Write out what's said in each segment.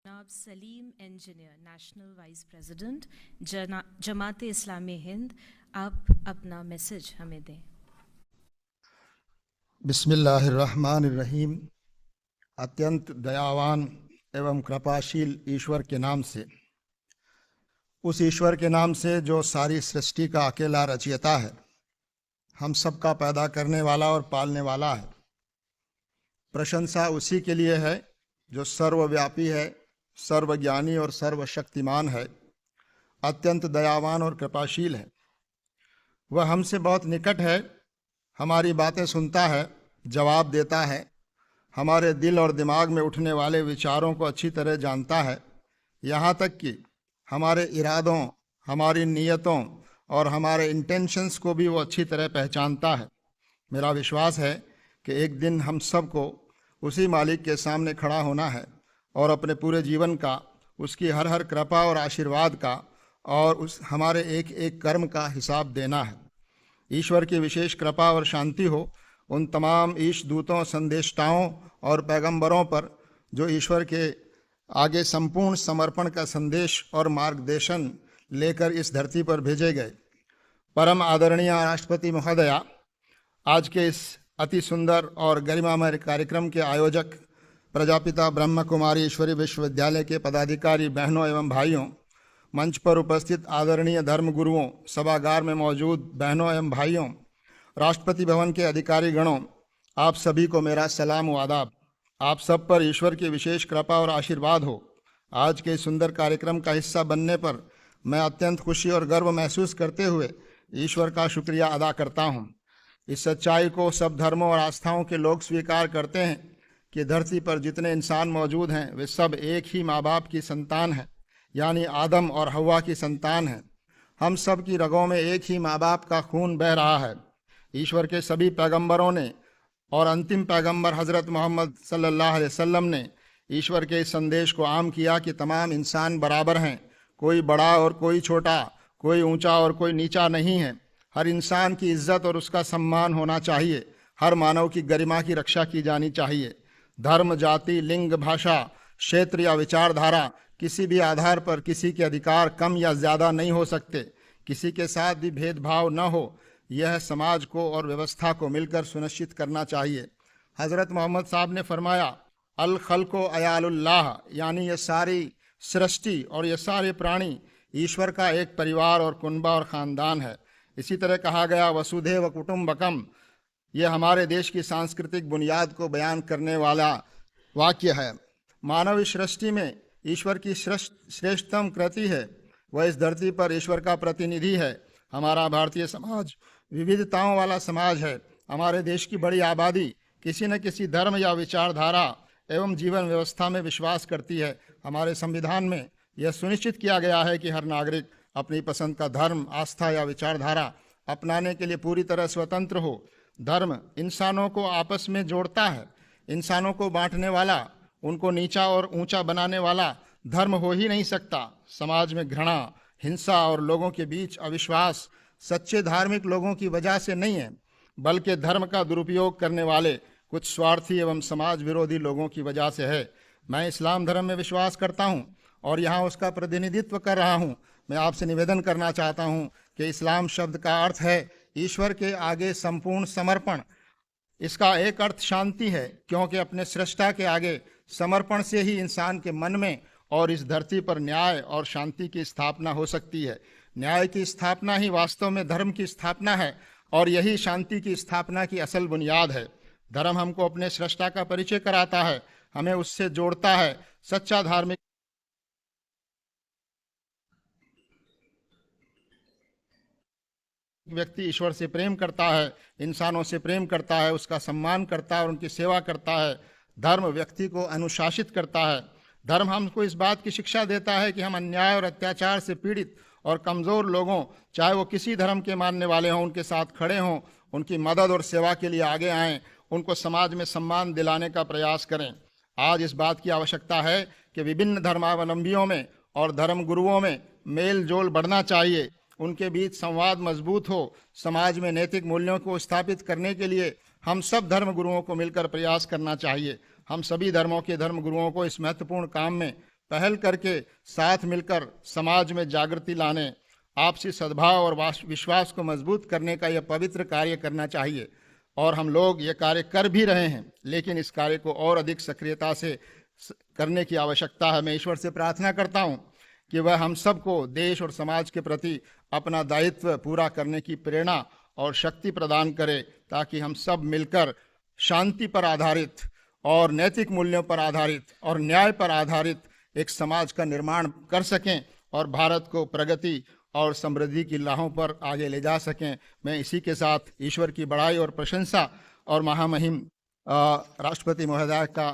जनाब Salim engineer, national vice president, Jamaat Islami Hind, आप अपना मैसेज हमें दें। बिस्मिल्लाहिर्रहमानिर्रहीम। अत्यंत दयावान एवं कृपाशील ईश्वर के नाम से, उस ईश्वर के नाम से जो सारी सृष्टि का अकेला रचयिता है, हम सब का पैदा करने वाला और पालने वाला है। प्रशंसा उसी के लिए है जो सर्वव्यापी है, सर्वज्ञानी और सर्वशक्तिमान है, अत्यंत दयावान और कृपाशील है। वह हमसे बहुत निकट है, हमारी बातें सुनता है, जवाब देता है, हमारे दिल और दिमाग में उठने वाले विचारों को अच्छी तरह जानता है। यहाँ तक कि हमारे इरादों, हमारी नीयतों और हमारे इंटेंशंस को भी वो अच्छी तरह पहचानता है। मेरा विश्वास है कि एक दिन हम सबको उसी मालिक के सामने खड़ा होना है और अपने पूरे जीवन का, उसकी हर हर कृपा और आशीर्वाद का और उस हमारे एक एक कर्म का हिसाब देना है। ईश्वर की विशेष कृपा और शांति हो उन तमाम ईश दूतों, संदेष्टाओं और पैगंबरों पर जो ईश्वर के आगे संपूर्ण समर्पण का संदेश और मार्गदर्शन लेकर इस धरती पर भेजे गए। परम आदरणीय राष्ट्रपति महोदया, आज के इस अति सुंदर और गरिमामय कार्यक्रम के आयोजक, प्रजापिता ब्रह्म कुमारी ईश्वरी विश्वविद्यालय के पदाधिकारी बहनों एवं भाइयों, मंच पर उपस्थित आदरणीय धर्म गुरुओं, सभागार में मौजूद बहनों एवं भाइयों, राष्ट्रपति भवन के अधिकारी गणों, आप सभी को मेरा सलाम व आदाब। आप सब पर ईश्वर की विशेष कृपा और आशीर्वाद हो। आज के सुंदर कार्यक्रम का हिस्सा बनने पर मैं अत्यंत खुशी और गर्व महसूस करते हुए ईश्वर का शुक्रिया अदा करता हूँ। इस सच्चाई को सब धर्मों और आस्थाओं के लोग स्वीकार करते हैं कि धरती पर जितने इंसान मौजूद हैं वे सब एक ही माँ बाप की संतान हैं, यानी आदम और हव्वा की संतान हैं। हम सब की रगों में एक ही माँ बाप का खून बह रहा है। ईश्वर के सभी पैगंबरों ने और अंतिम पैगंबर हज़रत मोहम्मद सल्लल्लाहु अलैहि वसल्लम ने ईश्वर के इस संदेश को आम किया कि तमाम इंसान बराबर हैं, कोई बड़ा और कोई छोटा, कोई ऊंचा और कोई नीचा नहीं है। हर इंसान की इज्जत और उसका सम्मान होना चाहिए। हर मानव की गरिमा की रक्षा की जानी चाहिए। धर्म, जाति, लिंग, भाषा, क्षेत्र या विचारधारा किसी भी आधार पर किसी के अधिकार कम या ज़्यादा नहीं हो सकते। किसी के साथ भी भेदभाव न हो, यह समाज को और व्यवस्था को मिलकर सुनिश्चित करना चाहिए। हज़रत मोहम्मद साहब ने फरमाया, अल खल्को अयालुल्लाह, यानी ये सारी सृष्टि और ये सारे प्राणी ईश्वर का एक परिवार और कुनबा और ख़ानदान है। इसी तरह कहा गया, वसुधैव कुटुम्बकम, यह हमारे देश की सांस्कृतिक बुनियाद को बयान करने वाला वाक्य है। मानव इस सृष्टि में ईश्वर की श्रेष्ठतम कृति है। वह इस धरती पर ईश्वर का प्रतिनिधि है। हमारा भारतीय समाज विविधताओं वाला समाज है। हमारे देश की बड़ी आबादी किसी न किसी धर्म या विचारधारा एवं जीवन व्यवस्था में विश्वास करती है। हमारे संविधान में यह सुनिश्चित किया गया है कि हर नागरिक अपनी पसंद का धर्म, आस्था या विचारधारा अपनाने के लिए पूरी तरह स्वतंत्र हो। धर्म इंसानों को आपस में जोड़ता है। इंसानों को बांटने वाला, उनको नीचा और ऊंचा बनाने वाला धर्म हो ही नहीं सकता। समाज में घृणा, हिंसा और लोगों के बीच अविश्वास सच्चे धार्मिक लोगों की वजह से नहीं है, बल्कि धर्म का दुरुपयोग करने वाले कुछ स्वार्थी एवं समाज विरोधी लोगों की वजह से है। मैं इस्लाम धर्म में विश्वास करता हूँ और यहाँ उसका प्रतिनिधित्व कर रहा हूँ। मैं आपसे निवेदन करना चाहता हूँ कि इस्लाम शब्द का अर्थ है ईश्वर के आगे संपूर्ण समर्पण। इसका एक अर्थ शांति है, क्योंकि अपने सृष्टा के आगे समर्पण से ही इंसान के मन में और इस धरती पर न्याय और शांति की स्थापना हो सकती है। न्याय की स्थापना ही वास्तव में धर्म की स्थापना है और यही शांति की स्थापना की असल बुनियाद है। धर्म हमको अपने सृष्टा का परिचय कराता है, हमें उससे जोड़ता है। सच्चा धार्मिक व्यक्ति ईश्वर से प्रेम करता है, इंसानों से प्रेम करता है, उसका सम्मान करता है और उनकी सेवा करता है। धर्म व्यक्ति को अनुशासित करता है। धर्म हमको इस बात की शिक्षा देता है कि हम अन्याय और अत्याचार से पीड़ित और कमज़ोर लोगों, चाहे वो किसी धर्म के मानने वाले हों, उनके साथ खड़े हों, उनकी मदद और सेवा के लिए आगे आएँ, उनको समाज में सम्मान दिलाने का प्रयास करें। आज इस बात की आवश्यकता है कि विभिन्न धर्मावलंबियों में और धर्म गुरुओं में मेल जोल बढ़ना चाहिए, उनके बीच संवाद मजबूत हो। समाज में नैतिक मूल्यों को स्थापित करने के लिए हम सब धर्म गुरुओं को मिलकर प्रयास करना चाहिए। हम सभी धर्मों के धर्म गुरुओं को इस महत्वपूर्ण काम में पहल करके साथ मिलकर समाज में जागृति लाने, आपसी सद्भाव और विश्वास को मजबूत करने का यह पवित्र कार्य करना चाहिए। और हम लोग ये कार्य कर भी रहे हैं, लेकिन इस कार्य को और अधिक सक्रियता से करने की आवश्यकता है। मैं ईश्वर से प्रार्थना करता हूँ कि वह हम सबको देश और समाज के प्रति अपना दायित्व पूरा करने की प्रेरणा और शक्ति प्रदान करे, ताकि हम सब मिलकर शांति पर आधारित और नैतिक मूल्यों पर आधारित और न्याय पर आधारित एक समाज का निर्माण कर सकें और भारत को प्रगति और समृद्धि की राहों पर आगे ले जा सकें। मैं इसी के साथ ईश्वर की बड़ाई और प्रशंसा और महामहिम राष्ट्रपति महोदय का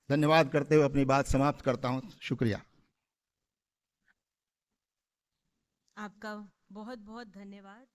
धन्यवाद करते हुए अपनी बात समाप्त करता हूं। शुक्रिया। आपका बहुत बहुत धन्यवाद।